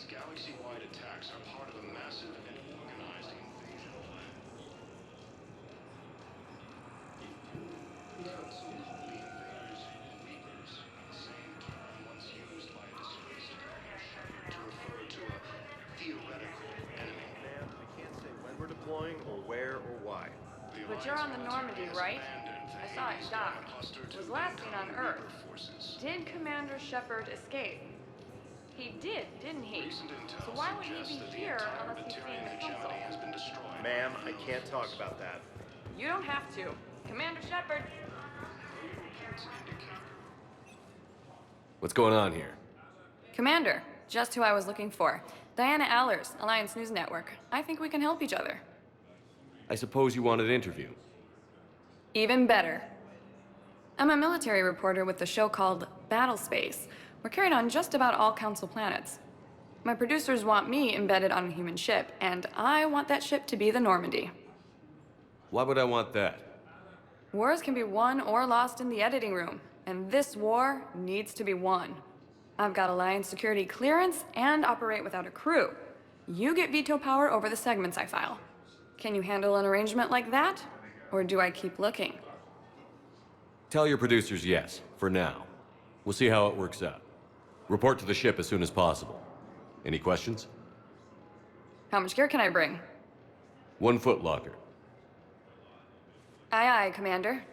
These galaxy-wide attacks are part of a massive and organized invasion plan. Council called the invaders Reapers, the same term once used by a disgraced Commander Shepard to refer to a theoretical enemy. Ma'am, I can't say when we're deploying or where or why. But you're on the Normandy, right? I saw it dock. It was last seen on Earth. Did Commander Shepard escape? He did, didn't he? So why would he be here unless he's seeing the Council? Ma'am, I can't talk about that. You don't have to. Commander Shepard! What's going on here? Commander, just who I was looking for. Diana Allers, Alliance News Network. I think we can help each other. I suppose you want an interview. Even better. I'm a military reporter with the show called Battle Space. We're carried on just about all Council planets. My producers want me embedded on a human ship, and I want that ship to be the Normandy. Why would I want that? Wars can be won or lost in the editing room, and this war needs to be won. I've got Alliance security clearance and operate without a crew. You get veto power over the segments I file. Can you handle an arrangement like that? Or do I keep looking? Tell your producers yes, for now. We'll see how it works out. Report to the ship as soon as possible. Any questions? How much gear can I bring? 1 foot locker. Aye, aye, Commander.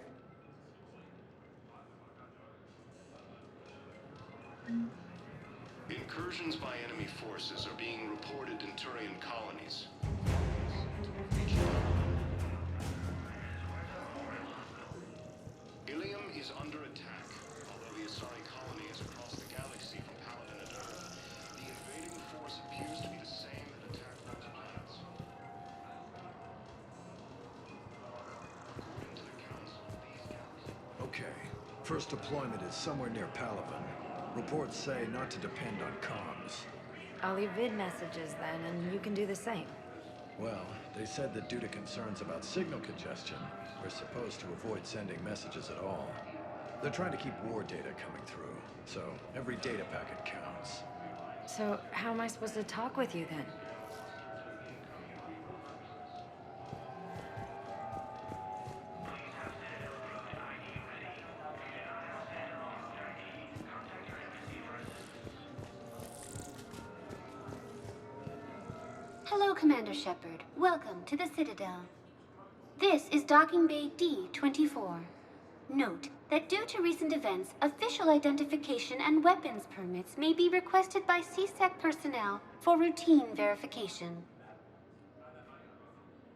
Incursions by enemy forces are being reported in Turian colonies. Ilium is under attack. Although the Asari colony is across the galaxy from Paladin and Earth, the invading force appears to be the same that attacked those planets. According to the Council, these galaxies... Okay. First deployment is somewhere near Paladin. Reports say not to depend on comms. I'll leave vid messages then, and you can do the same. Well, they said that due to concerns about signal congestion, we're supposed to avoid sending messages at all. They're trying to keep war data coming through, so every data packet counts. So, how am I supposed to talk with you then? Hello, Commander Shepard. Welcome to the Citadel. This is Docking Bay D-24. Note that due to recent events, official identification and weapons permits may be requested by CSEC personnel for routine verification.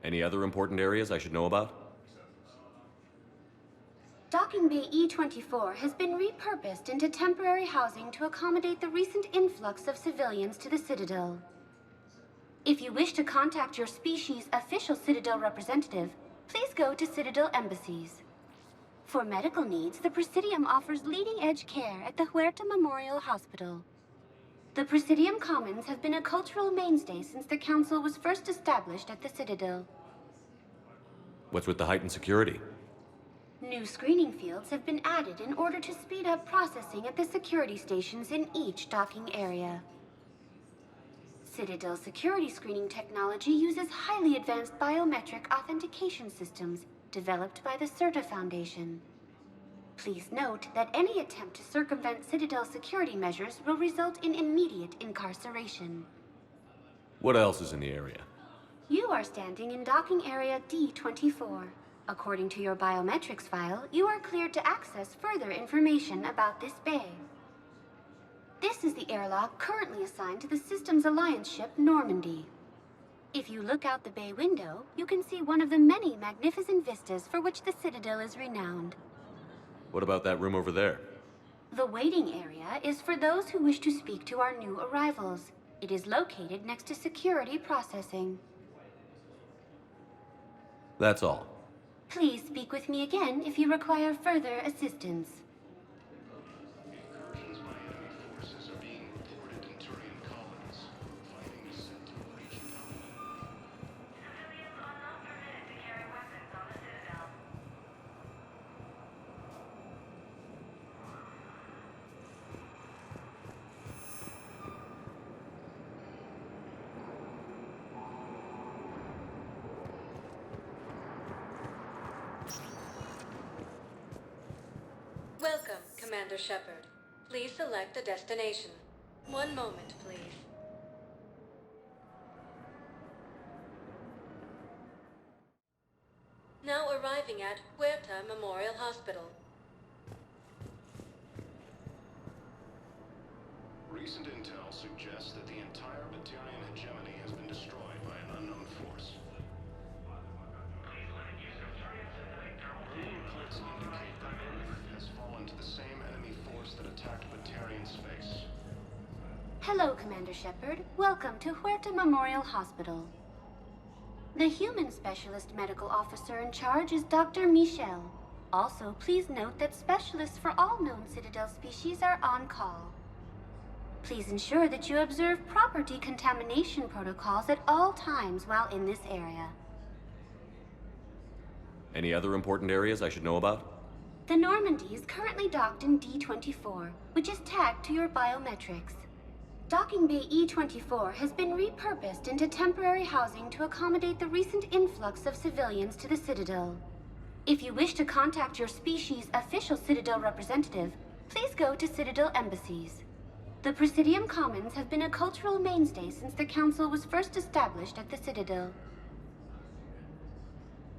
Any other important areas I should know about? Docking Bay E-24 has been repurposed into temporary housing to accommodate the recent influx of civilians to the Citadel. If you wish to contact your species' official Citadel representative, please go to Citadel embassies. For medical needs, the Presidium offers leading-edge care at the Huerta Memorial Hospital. The Presidium Commons have been a cultural mainstay since the Council was first established at the Citadel. What's with the heightened security? New screening fields have been added in order to speed up processing at the security stations in each docking area. Citadel security screening technology uses highly advanced biometric authentication systems developed by the CERTA Foundation. Please note that any attempt to circumvent Citadel security measures will result in immediate incarceration. What else is in the area? You are standing in docking area D-24. According to your biometrics file, you are cleared to access further information about this bay. This is the airlock currently assigned to the Systems Alliance ship Normandy. If you look out the bay window, you can see one of the many magnificent vistas for which the Citadel is renowned. What about that room over there? The waiting area is for those who wish to speak to our new arrivals. It is located next to security processing. That's all. Please speak with me again if you require further assistance. Incursions by enemy forces are being reported in Turian colonies. Fighting is set to reach Paladin. Civilians are not permitted to carry weapons on the Citadel. Welcome, Commander Shepard. Please select a destination. One moment, please. Now arriving at Huerta Memorial Hospital. Recent intel suggests that the entire Batarian hegemony has been destroyed by an unknown force. Early reports indicate that Earth has fallen to the same enemy force that attacked Batarian space. Hello, Commander Shepard. Welcome to Huerta Memorial Hospital. The human specialist medical officer in charge is Dr. Michel. Also, please note that specialists for all known Citadel species are on call. Please ensure that you observe proper decontamination protocols at all times while in this area. Any other important areas I should know about? The Normandy is currently docked in D-24, which is tagged to your biometrics. Docking Bay E-24 has been repurposed into temporary housing to accommodate the recent influx of civilians to the Citadel. If you wish to contact your species' official Citadel representative, please go to Citadel embassies. The Presidium Commons have been a cultural mainstay since the Council was first established at the Citadel.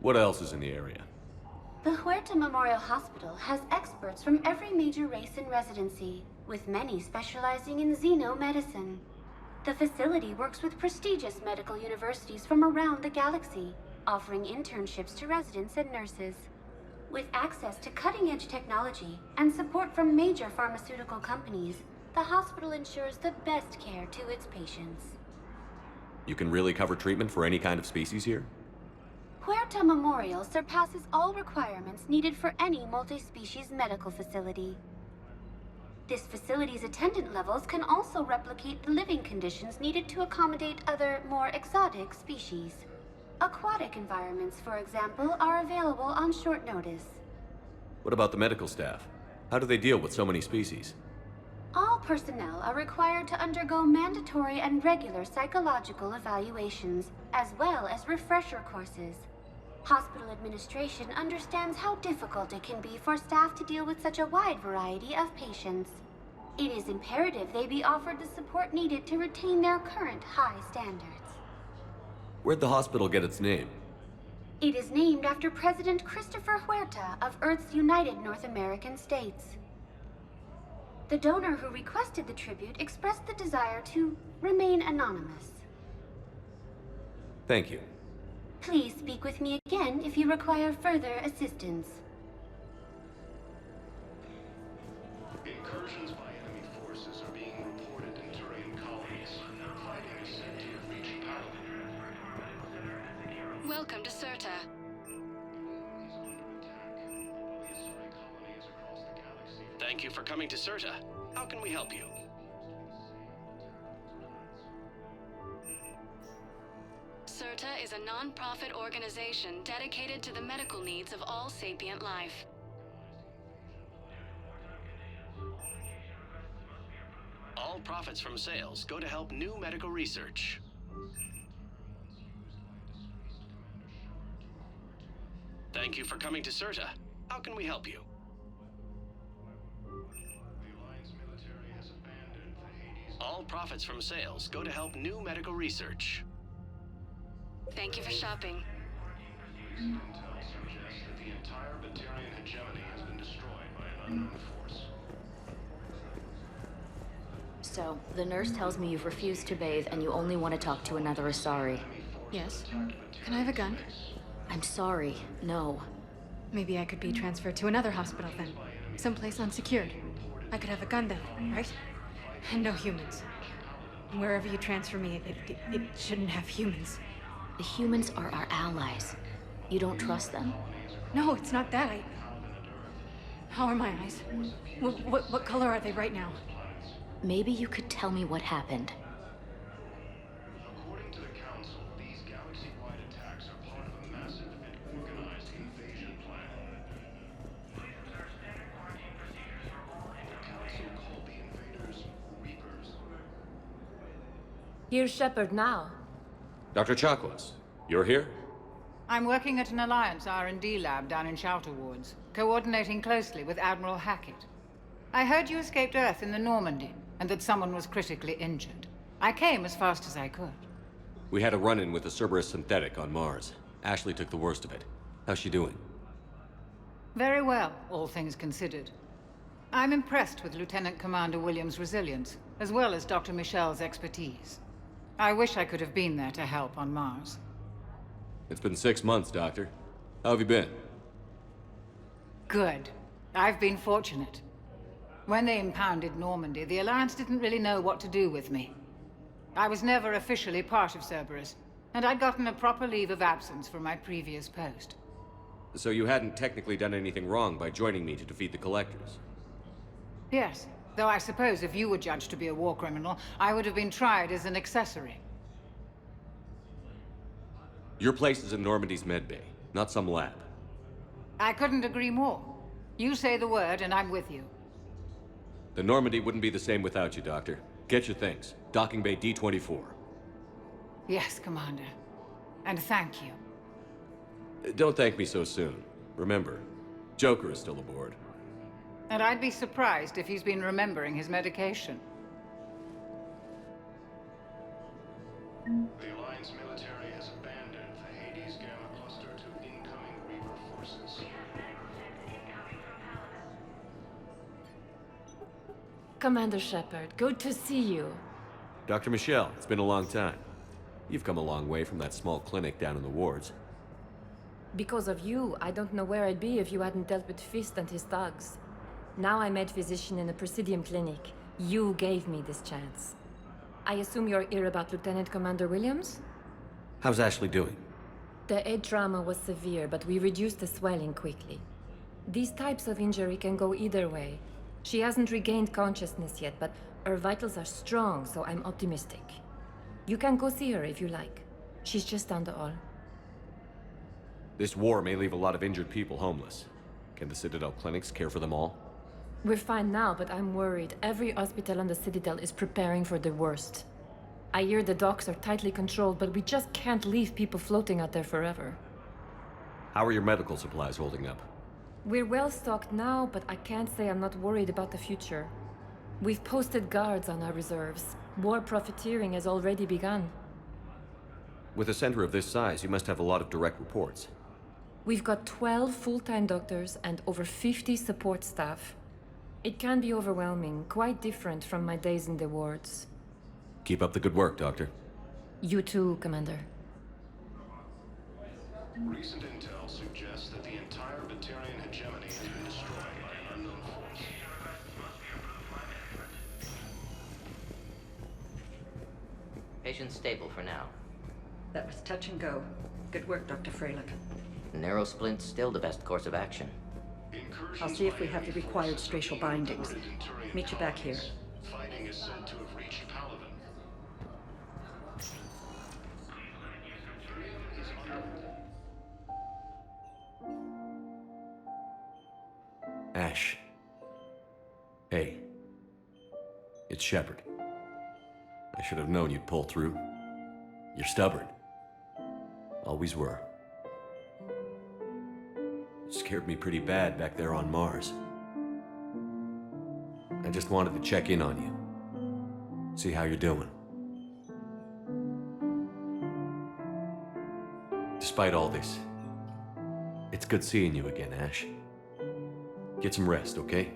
What else is in the area? The Huerta Memorial Hospital has experts from every major race in residency, with many specializing in xenomedicine. The facility works with prestigious medical universities from around the galaxy, offering internships to residents and nurses. With access to cutting-edge technology and support from major pharmaceutical companies, the hospital ensures the best care to its patients. You can really cover treatment for any kind of species here? Huerta Memorial surpasses all requirements needed for any multi-species medical facility. This facility's attendant levels can also replicate the living conditions needed to accommodate other, more exotic species. Aquatic environments, for example, are available on short notice. What about the medical staff? How do they deal with so many species? All personnel are required to undergo mandatory and regular psychological evaluations, as well as refresher courses. Hospital administration understands how difficult it can be for staff to deal with such a wide variety of patients. It is imperative they be offered the support needed to retain their current high standards. Where'd the hospital get its name? It is named after President Christopher Huerta of Earth's United North American States. The donor who requested the tribute expressed the desire to remain anonymous. Thank you. Please speak with me again if you require further assistance. Incursions by enemy forces are being reported in Turian colonies. Fighting is said to have reached Paladin. Welcome to Cirta. Thank you for coming to Cirta. How can we help you? Cirta is a non-profit organization dedicated to the medical needs of all sapient life. All profits from sales go to help new medical research. Thank you for coming to Cirta. How can we help you? All profits from sales go to help new medical research. Thank you for shopping. Recent intel suggests that the entire Batarian hegemony has been destroyed by an unknown force. So, the nurse tells me you've refused to bathe and you only want to talk to another Asari. Yes. Can I have a gun? I'm sorry, no. Maybe I could be transferred to another hospital then. Someplace unsecured. I could have a gun then, right? And no humans. Wherever you transfer me, it shouldn't have humans. The humans are our allies. You don't trust them? No, it's not that. How are my eyes? What color are they right now? Maybe you could tell me what happened. According to the Council, these galaxy-wide attacks are part of a massive and organized invasion plan. The Council called the invaders Reapers. Here's Shepard now. Dr. Chakwas, you're here? I'm working at an Alliance R&D lab down in Shelter Wards, coordinating closely with Admiral Hackett. I heard you escaped Earth in the Normandy, and that someone was critically injured. I came as fast as I could. We had a run-in with a Cerberus synthetic on Mars. Ashley took the worst of it. How's she doing? Very well, all things considered. I'm impressed with Lieutenant Commander Williams' resilience, as well as Dr. Michel's expertise. I wish I could have been there to help on Mars. It's been 6 months, Doctor. How have you been? Good. I've been fortunate. When they impounded Normandy, the Alliance didn't really know what to do with me. I was never officially part of Cerberus, and I'd gotten a proper leave of absence from my previous post. So you hadn't technically done anything wrong by joining me to defeat the Collectors? Yes, though I suppose if you were judged to be a war criminal, I would have been tried as an accessory. Your place is in Normandy's medbay, not some lab. I couldn't agree more. You say the word, and I'm with you. The Normandy wouldn't be the same without you, Doctor. Get your things. Docking Bay D-24. Yes, Commander. And thank you. Don't thank me so soon. Remember, Joker is still aboard. And I'd be surprised if he's been remembering his medication. The Alliance military has abandoned the Hades Gamma cluster to incoming Reaver forces. Commander Shepard, good to see you. Dr. Michel, it's been a long time. You've come a long way from that small clinic down in the wards. Because of you, I don't know where I'd be if you hadn't dealt with Fist and his thugs. Now I'm head physician in a Presidium clinic. You gave me this chance. I assume you're here about Lieutenant Commander Williams? How's Ashley doing? The head trauma was severe, but we reduced the swelling quickly. These types of injury can go either way. She hasn't regained consciousness yet, but her vitals are strong, so I'm optimistic. You can go see her if you like. She's just down the hall. This war may leave a lot of injured people homeless. Can the Citadel clinics care for them all? We're fine now, but I'm worried. Every hospital on the Citadel is preparing for the worst. I hear the docks are tightly controlled, but we just can't leave people floating out there forever. How are your medical supplies holding up? We're well stocked now, but I can't say I'm not worried about the future. We've posted guards on our reserves. War profiteering has already begun. With a center of this size, you must have a lot of direct reports. We've got 12 full-time doctors and over 50 support staff. It can be overwhelming, quite different from my days in the wards. Keep up the good work, Doctor. You too, Commander. Recent intel suggests that the entire Batarian hegemony has been destroyed by an unknown force. Patient stable for now. That was touch and go. Good work, Dr. Freilich. Narrow splint's still the best course of action. I'll see if we have the required spatial bindings. Meet you back here. Fighting is said to have reached Paladin. Ash. Hey. It's Shepard. I should have known you'd pull through. You're stubborn. Always were. Scared me pretty bad back there on Mars. I just wanted to check in on you. See how you're doing. Despite all this, it's good seeing you again, Ash. Get some rest, okay?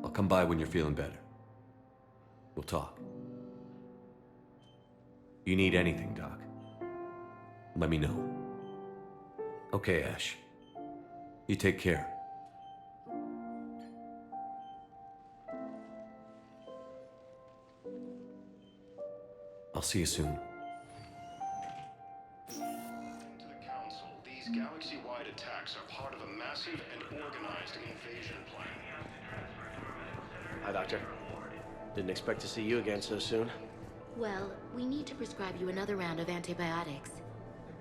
I'll come by when you're feeling better. We'll talk. You need anything, Doc, let me know. Okay, Ash. You take care. I'll see you soon. To the Council, these galaxy-wide attacks are part of a massive and organized invasion plan. Hi, Doctor. Didn't expect to see you again so soon. Well, we need to prescribe you another round of antibiotics.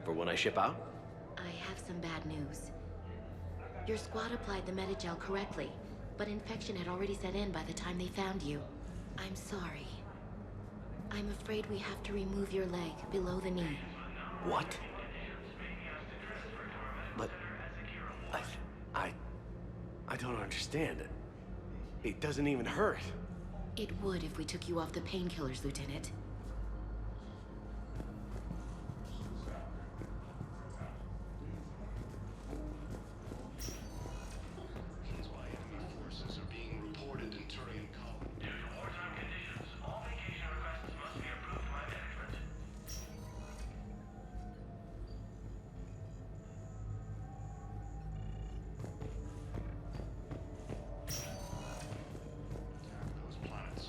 For when I ship out? I have some bad news. Your squad applied the Medigel correctly, but infection had already set in by the time they found you. I'm sorry. I'm afraid we have to remove your leg below the knee. What? understand it. It doesn't even hurt. It would if we took you off the painkillers, Lieutenant. Forces are being reported in Turian colony. Due to wartime conditions, all vacation requests must be approved by management. Those planets.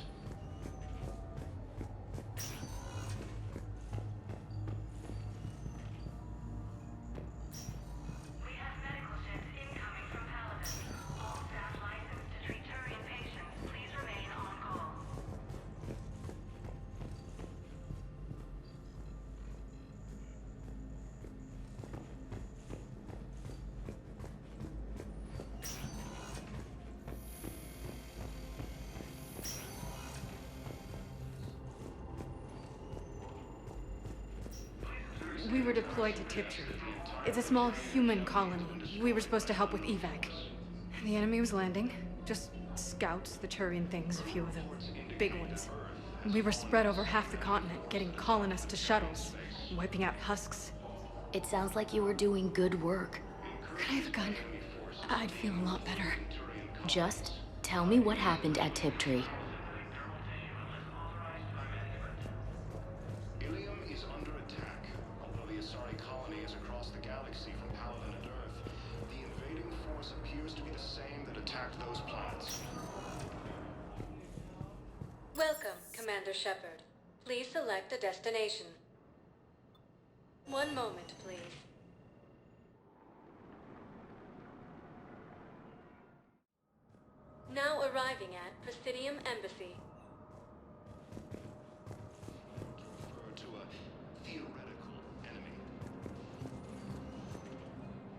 We have medical ships incoming from Paladin. All staff licensed to treat Turian patients, please remain on call. We were deployed to Tiptree. It's a small human colony. We were supposed to help with evac. The enemy was landing. Just scouts, the Turian things, a few of them. Big ones. We were spread over half the continent, getting colonists to shuttles, wiping out husks. It sounds like you were doing good work. Could I have a gun? I'd feel a lot better. Just tell me what happened at Tiptree. Ilium is under attack. Although the Asari colony is across the galaxy from Paladin and Earth, the invading force appears to be the same that attacked those planets. Welcome, Commander Shepard. Please select a destination. One moment, please. Now arriving at Presidium Embassy. Refer to a theoretical enemy.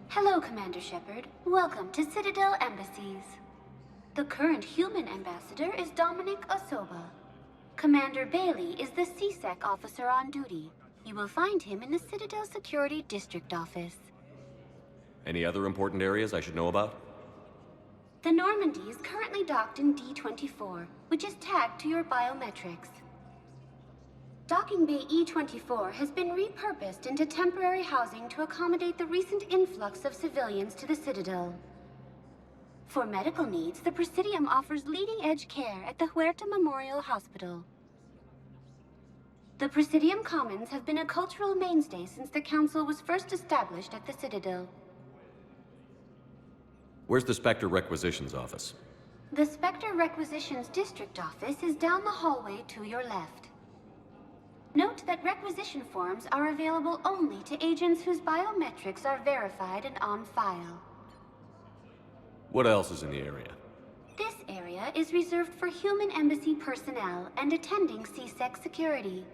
Hello, Commander Shepard. Welcome to Citadel Embassies. The current human ambassador is Dominic Osoba. Commander Bailey is the CSEC officer on duty. You will find him in the Citadel Security District Office. Any other important areas I should know about? The Normandy is currently docked in D-24, which is tagged to your biometrics. Docking Bay E-24 has been repurposed into temporary housing to accommodate the recent influx of civilians to the Citadel. For medical needs, the Presidium offers leading-edge care at the Huerta Memorial Hospital. The Presidium Commons have been a cultural mainstay since the Council was first established at the Citadel. Where's the Spectre Requisitions office? The Spectre Requisitions District Office is down the hallway to your left. Note that requisition forms are available only to agents whose biometrics are verified and on file. What else is in the area? This area is reserved for human embassy personnel and attending CSEC security.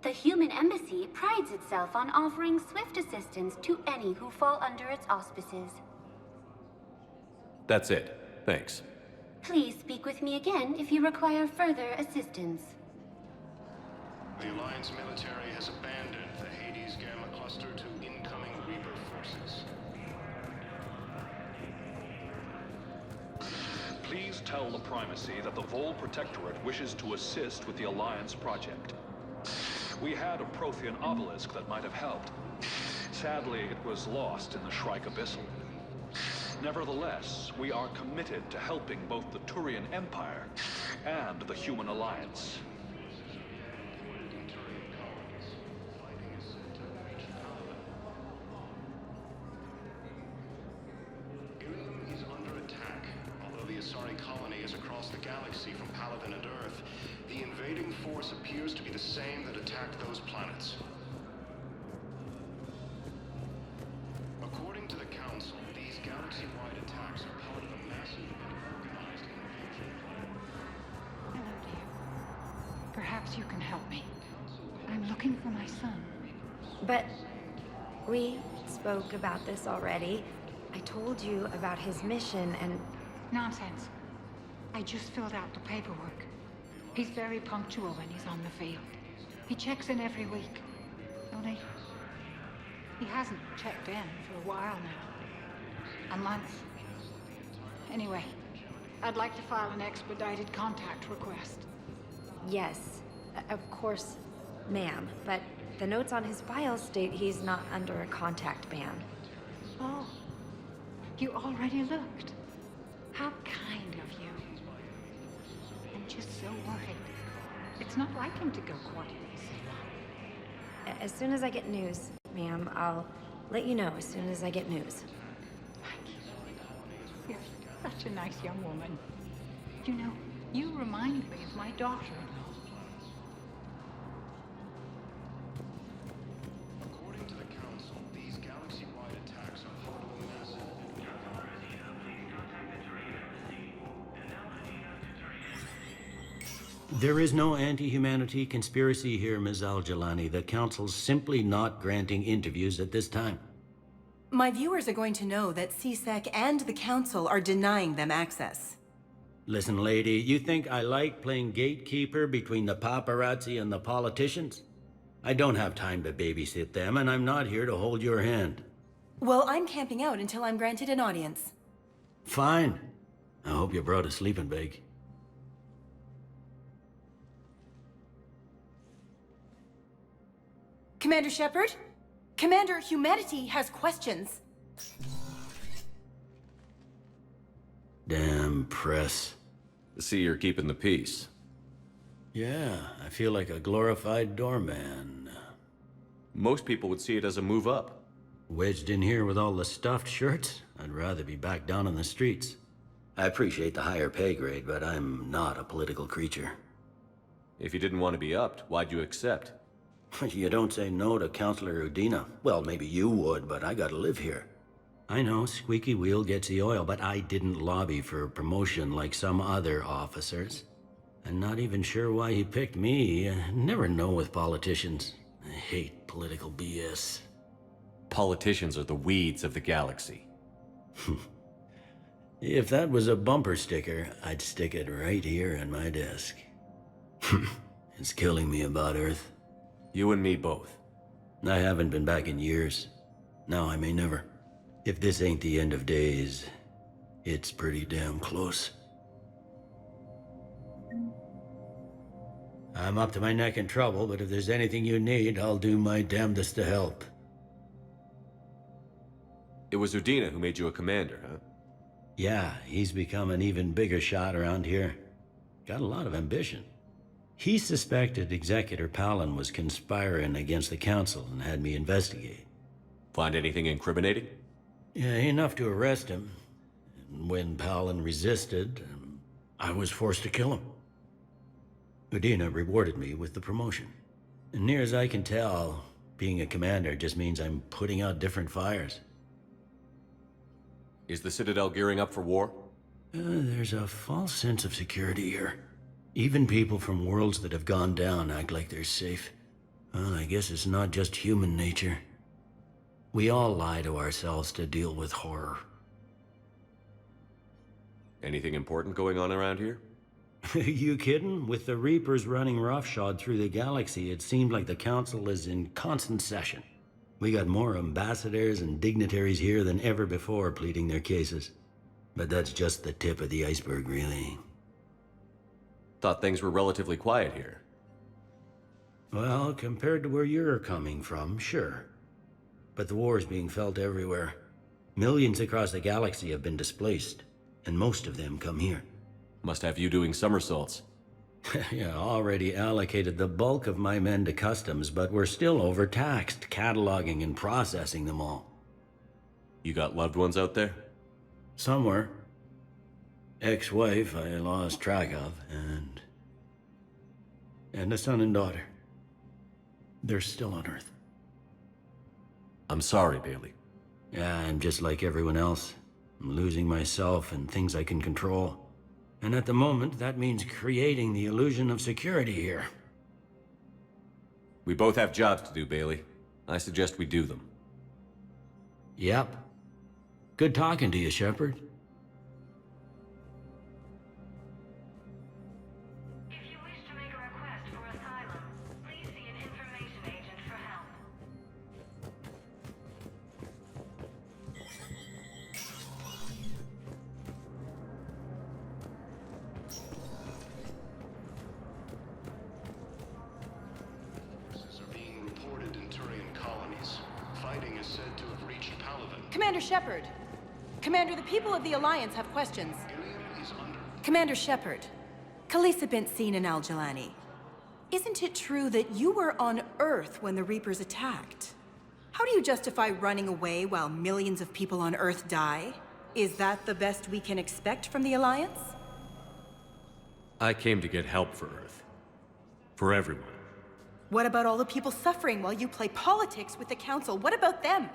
The human embassy prides itself on offering swift assistance to any who fall under its auspices. That's it. Thanks. Please speak with me again if you require further assistance. The Alliance military has abandoned the Hades Gamma cluster to incoming Reaper forces. Please tell the Primacy that the Vol Protectorate wishes to assist with the Alliance project. We had a Prothean obelisk that might have helped. Sadly, it was lost in the Shrike Abyssal. Nevertheless, we are committed to helping both the Turian Empire and the Human Alliance. Ilium is under attack. Although the Asari colony is across the galaxy from Paladin and Earth, the invading force appears to be the same that attacked those planets. According to the Council, these galaxy-wide attacks are part of a massive and organized invasion. Hello, dear. Perhaps you can help me. I'm looking for my son. But we spoke about this already. I told you about his mission and... Nonsense. I just filled out the paperwork. He's very punctual when he's on the field. He checks in every week. Only, he hasn't checked in for a while now. A month. Anyway, I'd like to file an expedited contact request. Yes, of course, ma'am. But the notes on his file state he's not under a contact ban. Oh, you already looked. How kind of you. I'm just so worried. It's not like him to go quiet so long. As soon as I get news, ma'am, I'll let you know as soon as I get news. You're such a nice young woman. You know, you remind me of my daughter-in-law. According to the Council, these galaxy-wide attacks are totally massive. There is no anti-humanity conspiracy here, Ms. Al-Jalani. The Council's simply not granting interviews at this time. My viewers are going to know that CSEC and the Council are denying them access. Listen, lady, you think I like playing gatekeeper between the paparazzi and the politicians? I don't have time to babysit them, and I'm not here to hold your hand. Well, I'm camping out until I'm granted an audience. Fine. I hope you brought a sleeping bag. Commander Shepard? Commander, humanity has questions. Damn press. See, you're keeping the peace. Yeah, I feel like a glorified doorman. Most people would see it as a move up. Wedged in here with all the stuffed shirts? I'd rather be back down on the streets. I appreciate the higher pay grade, but I'm not a political creature. If you didn't want to be upped, why'd you accept? You don't say no to Counselor Udina. Well, maybe you would, but I gotta live here. I know, squeaky wheel gets the oil, but I didn't lobby for promotion like some other officers. I'm not even sure why he picked me. I never know with politicians. I hate political BS. Politicians are the weeds of the galaxy. If that was a bumper sticker, I'd stick it right here in my desk. It's killing me about Earth. You and me both. I haven't been back in years. Now I may never. If this ain't the end of days, it's pretty damn close. I'm up to my neck in trouble, but if there's anything you need, I'll do my damnedest to help. It was Udina who made you a commander, huh? Yeah, he's become an even bigger shot around here. Got a lot of ambition. He suspected Executor Palin was conspiring against the Council and had me investigate. Find anything incriminating? Yeah, enough to arrest him. And when Palin resisted, I was forced to kill him. Udina rewarded me with the promotion. And near as I can tell, being a commander just means I'm putting out different fires. Is the Citadel gearing up for war? There's a false sense of security here. Even people from worlds that have gone down act like they're safe. Well, I guess it's not just human nature. We all lie to ourselves to deal with horror. Anything important going on around here? You kidding? With the Reapers running roughshod through the galaxy, it seemed like the Council is in constant session. We got more ambassadors and dignitaries here than ever before pleading their cases. But that's just the tip of the iceberg, really. Thought things were relatively quiet here. Well, compared to where you're coming from, sure. But the war's being felt everywhere. Millions across the galaxy have been displaced, and most of them come here. Must have you doing somersaults. Yeah, already allocated the bulk of my men to customs, but we're still overtaxed, cataloging and processing them all. You got loved ones out there? Somewhere. Ex-wife I lost track of, and a son and daughter. They're still on Earth. I'm sorry, Bailey. Yeah, I'm just like everyone else. I'm losing myself and things I can control. And at the moment, that means creating the illusion of security here. We both have jobs to do, Bailey. I suggest we do them. Yep. Good talking to you, Shepard. If you wish to make a request for asylum, please see an information agent for help. Commander Shepard! Commander, the people of the Alliance have questions. Commander Shepard, Khaleesa bint Sin and Al-Jalani. Isn't it true that you were on Earth when the Reapers attacked? How do you justify running away while millions of people on Earth die? Is that the best we can expect from the Alliance? I came to get help for Earth. For everyone. What about all the people suffering while you play politics with the Council? What about them?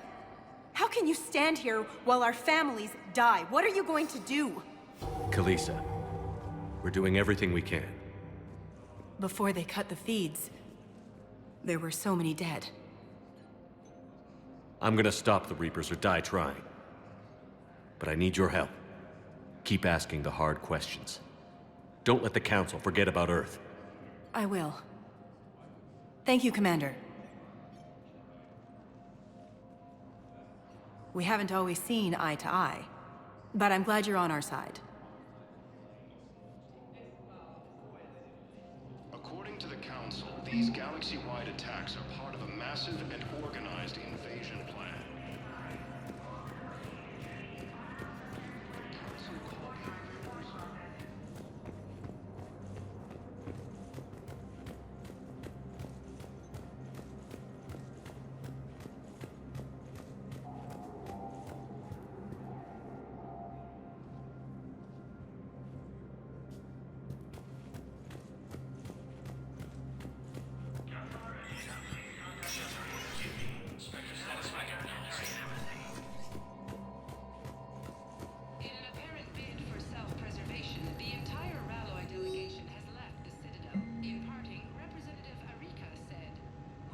How can you stand here while our families die? What are you going to do? Khaleesa, we're doing everything we can. Before they cut the feeds, there were so many dead. I'm gonna stop the Reapers or die trying. But I need your help. Keep asking the hard questions. Don't let the Council forget about Earth. I will. Thank you, Commander. We haven't always seen eye to eye, but I'm glad you're on our side. According to the Council, these galaxy-wide attacks are part of a massive and organized invasion plan. In an apparent bid for self-preservation, the entire Ralloy delegation has left the Citadel. In parting, Representative Arika said,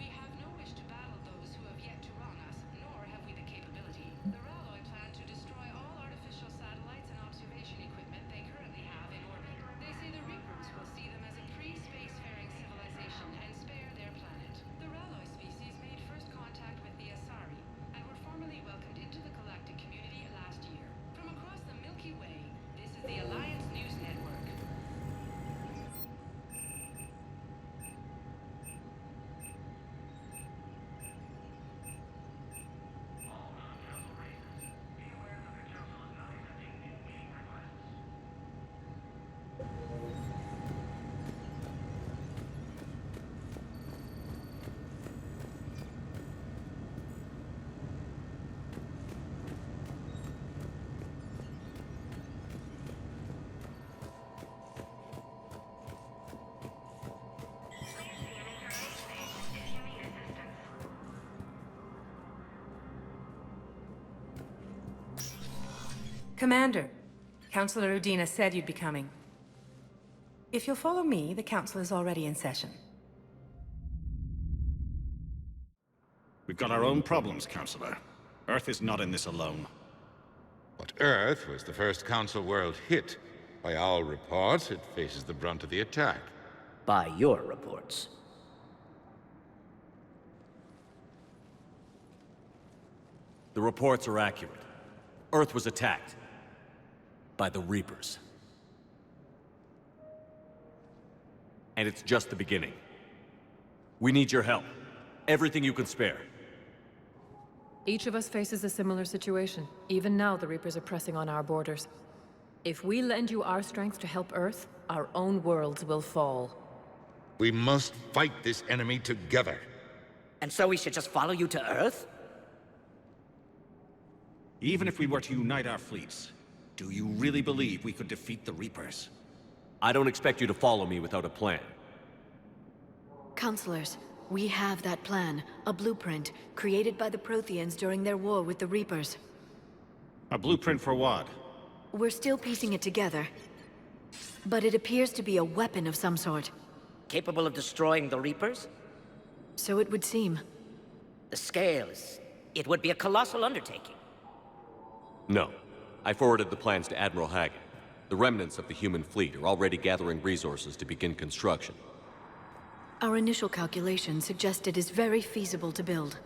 "We have no wish to battle those who have yet to wrong us, nor have we the capability. The Ralloy plan to destroy all artificial satellites and observation equipment they currently have in orbit. They say the Reapers will see them as a pre-spacefaring civilization and spare their planet. The Ralloy species made first contact with the Asari and were formally welcomed into the galactic community last year. From across the Milky Way, this is the Alliance News Network." Commander, Councilor Udina said you'd be coming. If you'll follow me, the Council is already in session. We've got our own problems, Councilor. Earth is not in this alone. But Earth was the first Council world hit. By our reports, it faces the brunt of the attack. By your reports. The reports are accurate. Earth was attacked. By the Reapers. And it's just the beginning. We need your help. Everything you can spare. Each of us faces a similar situation. Even now, the Reapers are pressing on our borders. If we lend you our strength to help Earth, our own worlds will fall. We must fight this enemy together. And so we should just follow you to Earth? Even if we were to unite our fleets, do you really believe we could defeat the Reapers? I don't expect you to follow me without a plan. Counselors, we have that plan. A blueprint, created by the Protheans during their war with the Reapers. A blueprint for what? We're still piecing it together. But it appears to be a weapon of some sort. Capable of destroying the Reapers? So it would seem. The scale is... it would be a colossal undertaking. No. I forwarded the plans to Admiral Hagen. The remnants of the human fleet are already gathering resources to begin construction. Our initial calculations suggest it is very feasible to build.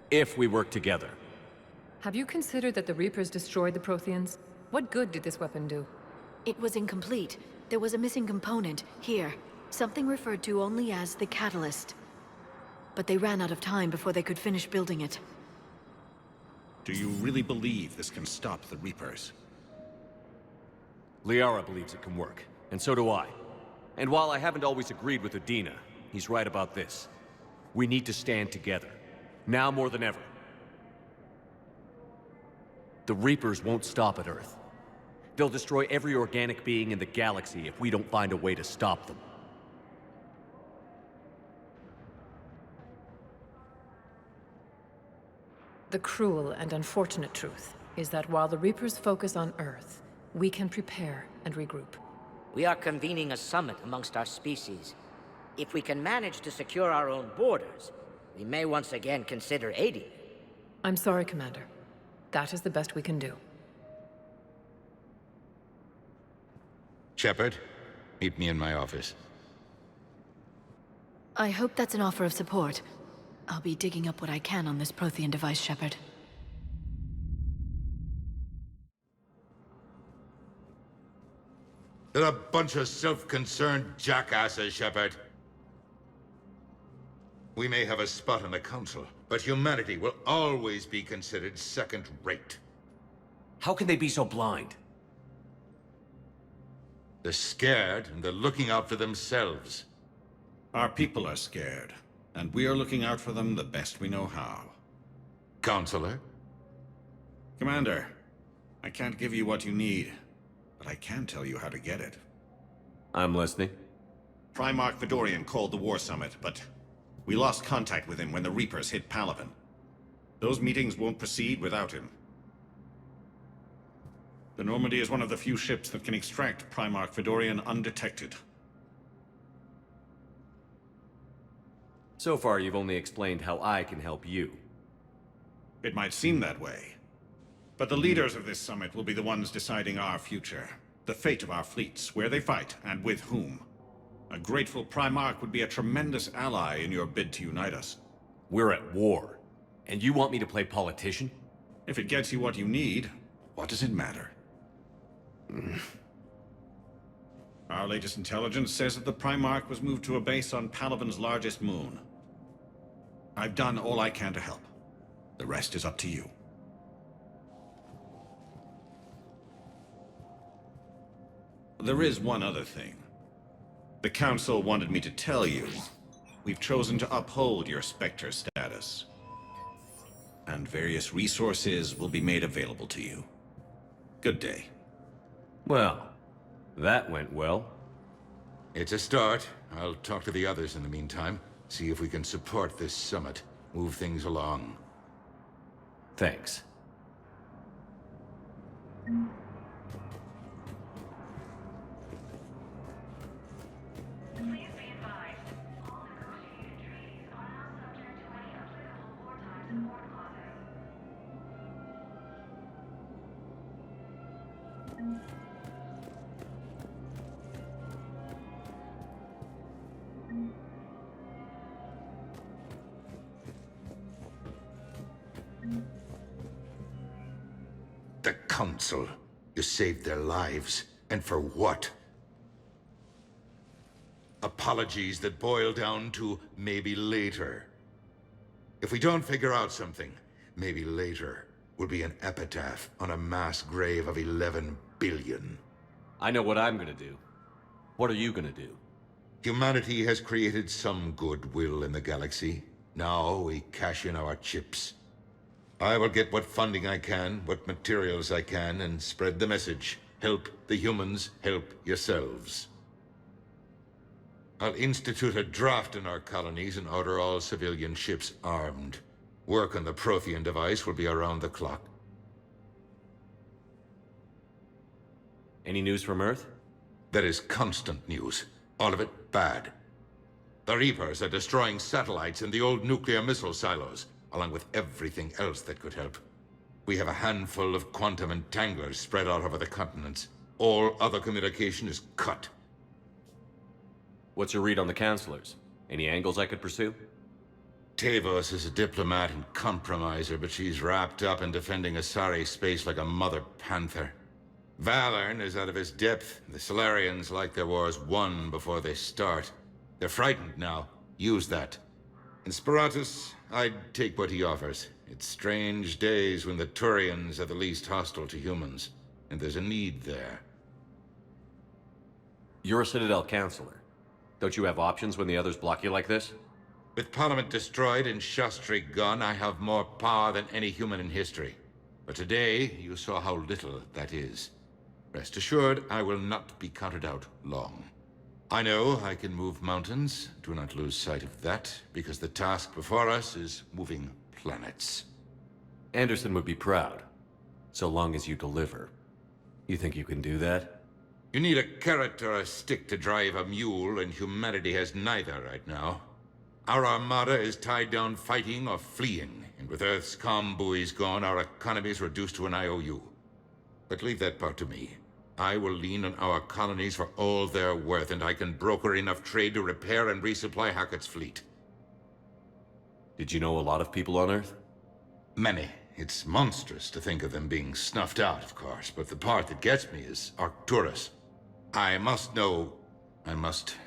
If we work together. Have you considered that the Reapers destroyed the Protheans? What good did this weapon do? It was incomplete. There was a missing component, here. Something referred to only as the catalyst. But they ran out of time before they could finish building it. Do you really believe this can stop the Reapers? Liara believes it can work, and so do I. And while I haven't always agreed with Udina, he's right about this. We need to stand together, now more than ever. The Reapers won't stop at Earth. They'll destroy every organic being in the galaxy if we don't find a way to stop them. The cruel and unfortunate truth is that while the Reapers focus on Earth, we can prepare and regroup. We are convening a summit amongst our species. If we can manage to secure our own borders, we may once again consider aiding. I'm sorry, Commander. That is the best we can do. Shepard, meet me in my office. I hope that's an offer of support. I'll be digging up what I can on this Prothean device, Shepard. They're a bunch of self-concerned jackasses, Shepard. We may have a spot in the Council, but humanity will always be considered second-rate. How can they be so blind? They're scared, and they're looking out for themselves. Our people are scared, and we are looking out for them the best we know how. Counselor? Commander, I can't give you what you need, but I can tell you how to get it. I'm listening. Primarch Fedorian called the War Summit, but we lost contact with him when the Reapers hit Palaven. Those meetings won't proceed without him. The Normandy is one of the few ships that can extract Primarch Fedorian undetected. So far, you've only explained how I can help you. It might seem that way, but the leaders of this summit will be the ones deciding our future, the fate of our fleets, where they fight, and with whom. A grateful Primarch would be a tremendous ally in your bid to unite us. We're at war, and you want me to play politician? If it gets you what you need, what does it matter? Our latest intelligence says that the Primarch was moved to a base on Palaven's largest moon. I've done all I can to help. The rest is up to you. There is one other thing. The Council wanted me to tell you. We've chosen to uphold your Spectre status. And various resources will be made available to you. Good day. Well, that went well. It's a start. I'll talk to the others in the meantime. See if we can support this summit. Move things along. Thanks. Please be advised, all negotiated treaties are now subject to any applicable wartime support clauses. The Council. You saved their lives. And for what? Apologies that boil down to maybe later. If we don't figure out something, maybe later will be an epitaph on a mass grave of 11 billion. I know what I'm gonna do. What are you gonna do? Humanity has created some goodwill in the galaxy. Now we cash in our chips. I will get what funding I can, what materials I can, and spread the message. Help the humans, help yourselves. I'll institute a draft in our colonies and order all civilian ships armed. Work on the Prothean device will be around the clock. Any news from Earth? There is constant news. All of it bad. The Reapers are destroying satellites in the old nuclear missile silos, along with everything else that could help. We have a handful of quantum entanglers spread out over the continents. All other communication is cut. What's your read on the counselors? Any angles I could pursue? Tavos is a diplomat and compromiser, but she's wrapped up in defending Asari space like a mother panther. Valorn is out of his depth. The Solarians like their wars won before they start. They're frightened now. Use that. In Sparatus, I'd take what he offers. It's strange days when the Turians are the least hostile to humans, and there's a need there. You're a Citadel counselor. Don't you have options when the others block you like this? With Parliament destroyed and Shastri gone, I have more power than any human in history. But today, you saw how little that is. Rest assured, I will not be counted out long. I know I can move mountains. Do not lose sight of that, because the task before us is moving planets. Anderson would be proud, so long as you deliver. You think you can do that? You need a carrot or a stick to drive a mule, and humanity has neither right now. Our armada is tied down fighting or fleeing, and with Earth's comm buoys gone, our economy is reduced to an IOU. But leave that part to me. I will lean on our colonies for all they're worth, and I can broker enough trade to repair and resupply Hackett's fleet. Did you know a lot of people on Earth? Many. It's monstrous to think of them being snuffed out, of course, but the part that gets me is Arcturus. I must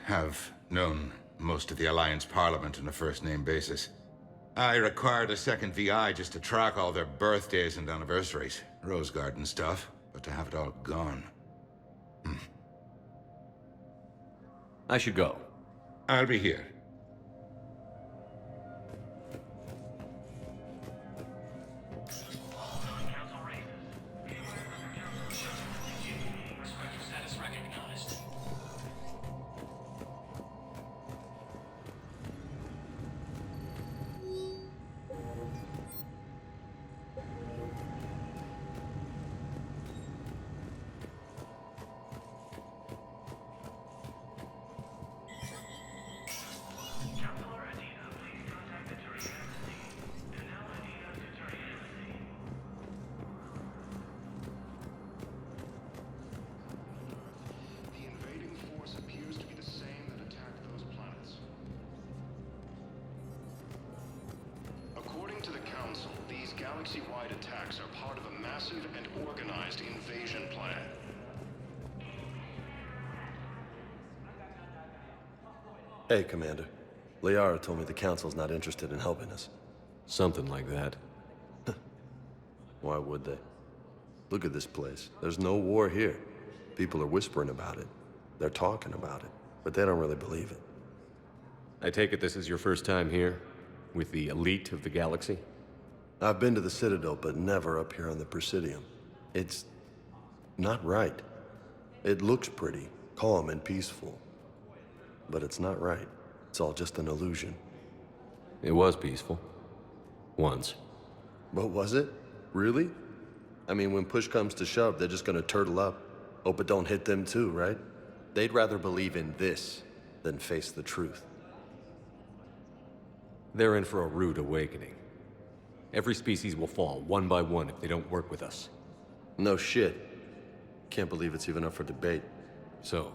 have known most of the Alliance Parliament on a first-name basis. I required a second VI just to track all their birthdays and anniversaries. Rose Garden stuff, but to have it all gone. I should go. I'll be here. Galaxy-wide attacks are part of a massive and organized invasion plan. Hey, Commander. Liara told me the Council's not interested in helping us. Something like that. Why would they? Look at this place. There's no war here. People are whispering about it. They're talking about it, but they don't really believe it. I take it this is your first time here? With the elite of the galaxy? I've been to the Citadel, but never up here on the Presidium. It's not right. It looks pretty, calm and peaceful. But it's not right. It's all just an illusion. It was peaceful. Once. But was it? Really? I mean, when push comes to shove, they're just gonna turtle up. Hope it don't hit them too, right? They'd rather believe in this than face the truth. They're in for a rude awakening. Every species will fall, one by one, if they don't work with us. No shit. Can't believe it's even up for debate. So,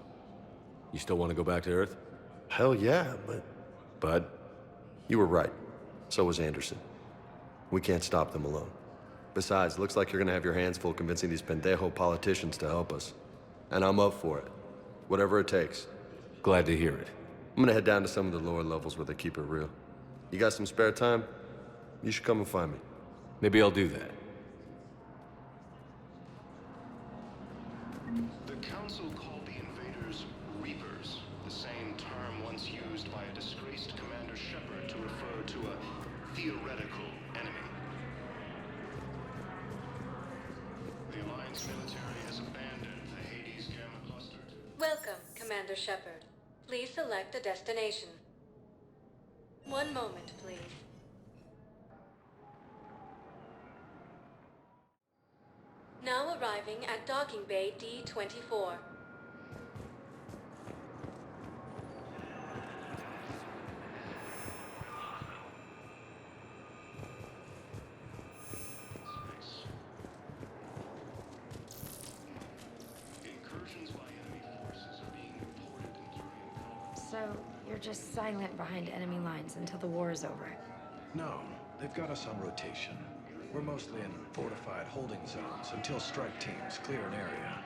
you still want to go back to Earth? Hell yeah, but... Bud? You were right. So was Anderson. We can't stop them alone. Besides, looks like you're gonna have your hands full convincing these pendejo politicians to help us. And I'm up for it. Whatever it takes. Glad to hear it. I'm gonna head down to some of the lower levels where they keep it real. You got some spare time? You should come and find me. Maybe I'll do that. The Council called the invaders Reapers, the same term once used by a disgraced Commander Shepard to refer to a theoretical enemy. The Alliance military has abandoned the Hades Gamma cluster. Welcome, Commander Shepard. Please select a destination. One moment, please. Now arriving at Docking Bay D-24. Incursions by enemy forces are being reported in Turian. So, you're just silent behind enemy lines until the war is over? No, they've got us on rotation. We're mostly in fortified holding zones until strike teams clear an area.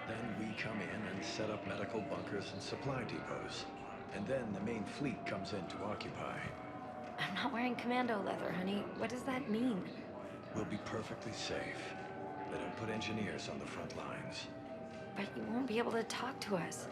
Then we come in and set up medical bunkers and supply depots. And then the main fleet comes in to occupy. I'm not wearing commando leather, honey. What does that mean? We'll be perfectly safe. They don't put engineers on the front lines. But you won't be able to talk to us.